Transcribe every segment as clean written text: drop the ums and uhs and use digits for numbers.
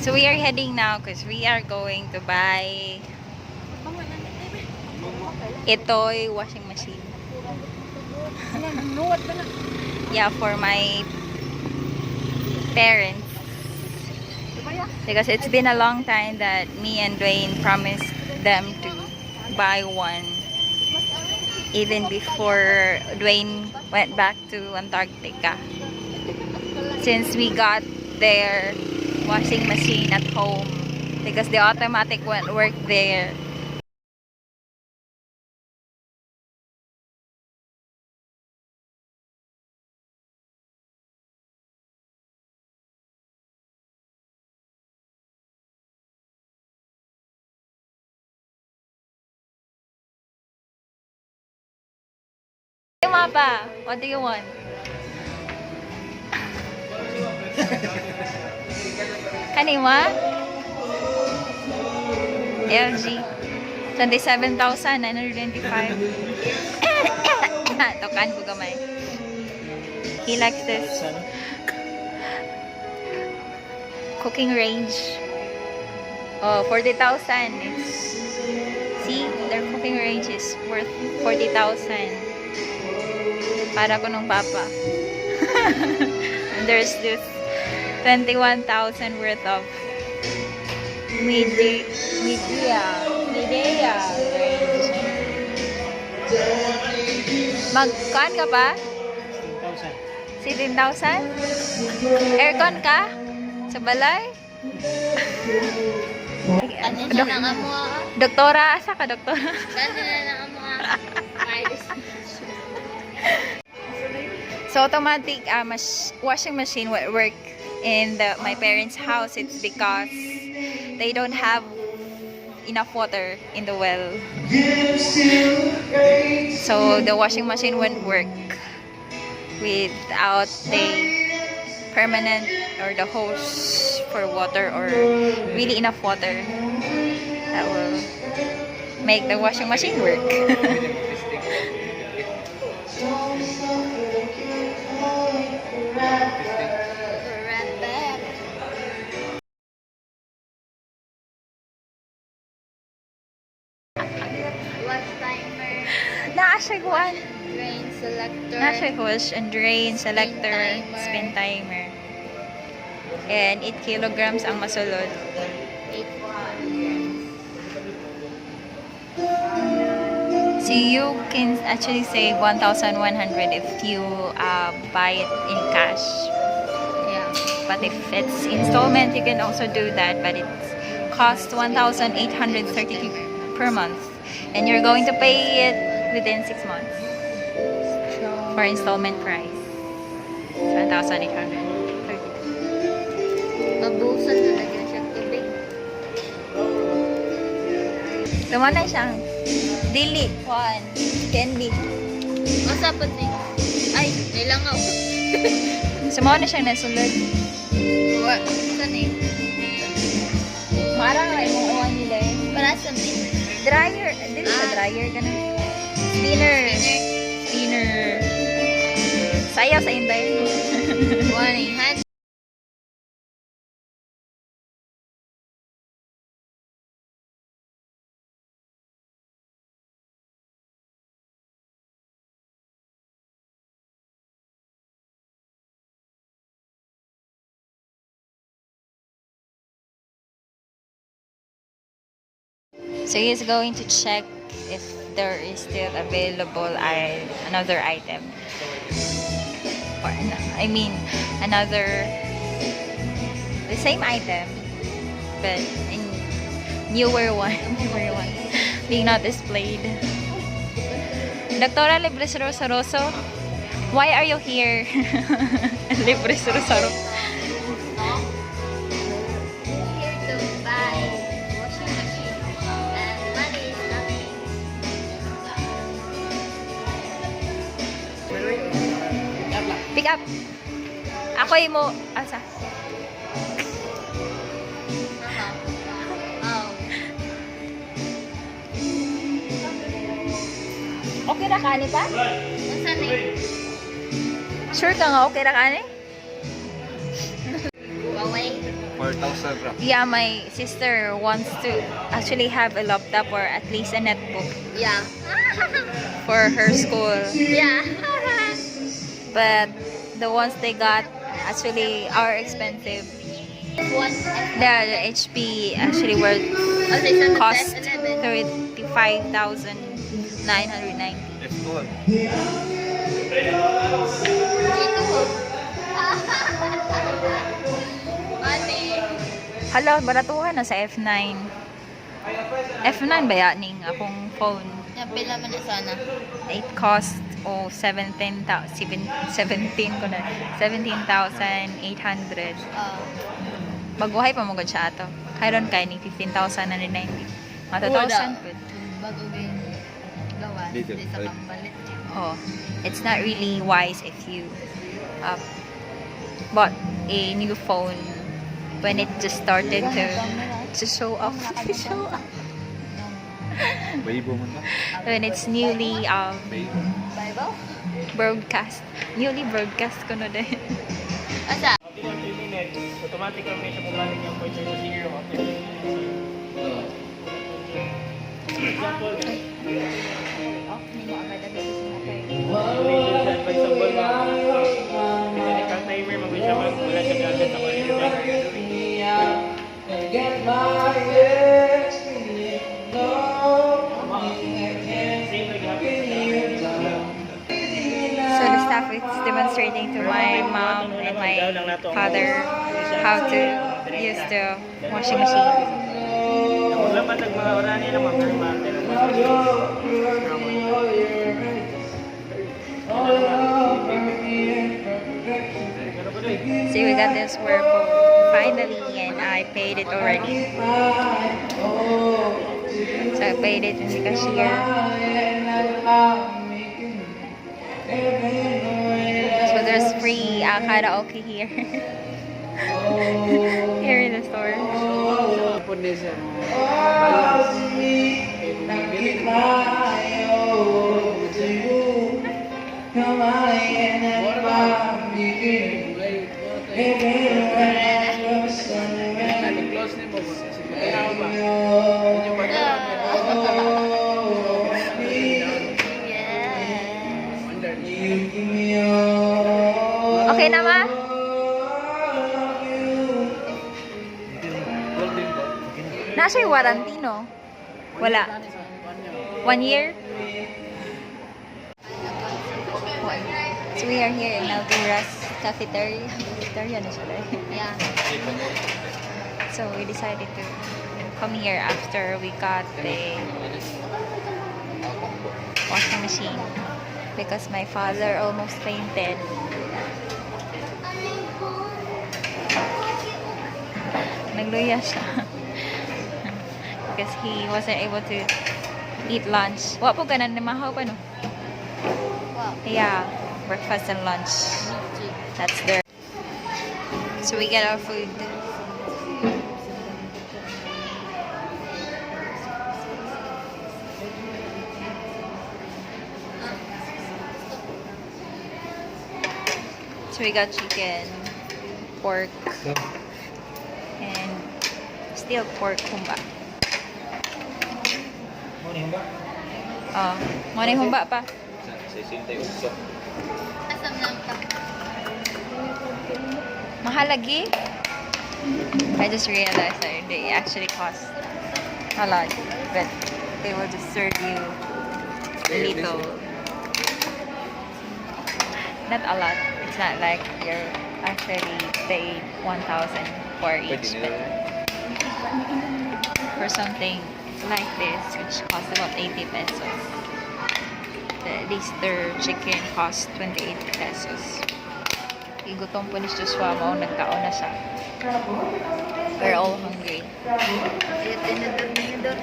So we are heading now because we are going to buy itoy washing machine. Yeah, for my parents. Because it's been a long time that me and Dwayne promised them to buy one. Even before Dwayne went back to Antarctica. Since we got their washing machine at home. Because the automatic won't work there. Mapa, what do you want? Kanima? LG. 27,925. Tokan ko gamay. He likes this cooking range. Oh, 40,000. See, their cooking range is worth 40,000. Para ko nung papa. And there's this 21,000 worth of Midea range. Magkaan ka pa? 17,000? Aircon ka? Sa balay? Doktora? Asa ka, doktora? So automatic washing machine will work in my parents' house. It's because they don't have enough water in the well. So the washing machine won't work without the permanent or the hose for water or really enough water that will make the washing machine work. Naasyaguan. Drain selector. Naasyaguan and drain selector, spin timer. And 8 kilograms ang masulod. 8 So you can actually save 1,100 if you buy it in cash. Yeah. But if it's installment, you can also do that. But it costs 1,832 per month. And you're going to pay it within 6 months for installment price. 1,832. Mabusan na lagyan siya tubig. Lumanay siyang dili. One. Candy. Masapot ni. Ay, nilangaw. Sumaw na siyang nasulod. Saan eh? Marang ay mong uwan nila eh. Para sa din. Dryer. Dili sa dryer ka na. Spinner. Sayaw sa inday. One hand. So he's going to check if there is still available another item. Or the same item, but in newer one being not displayed. Doctora Libre Rosaroso, why are you here? Libre Rosaroso. Here to buy washing machine. And money is nothing. Pick up. Ako mo asa. Oh. Okay ra kani pa? Saan eh? Sure ka nga okay ra kani? Huawei. 40 1,000 ra. Yeah, my sister wants to actually have a laptop or at least a netbook Yeah. for her school. Yeah. But the ones they got actually are expensive. One. The HP actually were Also, it's on the cost best 11. 35,990. F2. Money. Hala, baratuhan na sa F9. F9 ba yan ning akong phone? Yung pila man na sana. It cost 17 ko na 17,800. Baguhay pa mo gud siya ato. Kayron kay ni 15,990. Mga 2,000 good. Bago game. Gawas. Dito, Di sa balik. pambalit. Oh, it's not really wise if you bought a new phone when it just started to show off. Show off. Baibo man ba? When it's newly Baibo. Bible? broadcast. Newly broadcast ko na din. Asa? After 3 minutes, automatic ang may siya bumalik yung pointer sa zero after 3 minutes. Example, advisable na mechanical timer, mag-wish naman wala siya gadget sa same like happens So the staff is demonstrating to my mom and my father how to use the washing machine. Lapat ang mga orani ng mga mate ng So we got this Whirlpool finally, and I paid it already. So I paid it in the cashier. So there's free karaoke here. Here in the store. Okay na ma? Nasa yung warranty, no? Wala. 1 year? So we are here in Alturas Cafeteria. Cafeteria na siya eh. Yeah. So we decided to come here after we got the washing machine because my father almost fainted. Nagluya siya because he wasn't able to eat lunch. Wa po ganan na mahaw pa no? Wow. Yeah, breakfast and lunch. That's there. So we get our food. So we got chicken, pork, and still pork humba. Oh, money humba pa. Asam lang ka. Mahal lagi. I just realized that they actually cost a lot, but they will just serve you a little. Not a lot. It's not like you're actually paid 1,000 for each, but for something like this, which costs about 80 pesos. The Lister chicken costs 28 pesos. Igutom po ni Joshua, mao nagkaon na siya. We're all hungry. Tinidor.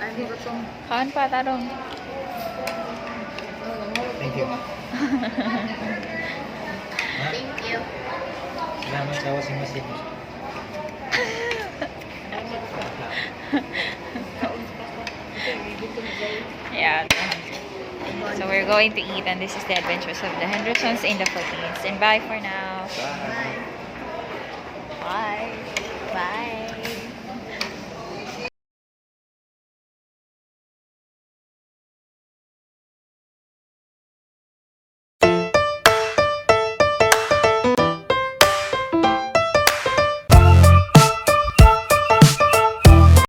Ano ba itong? Kaon pa, tarong. Thank you. Thank you. Salamat sa washing machine. Yeah. So we're going to eat, and this is the adventures of the Hendersons in the Philippines. And bye for now. Bye. Bye.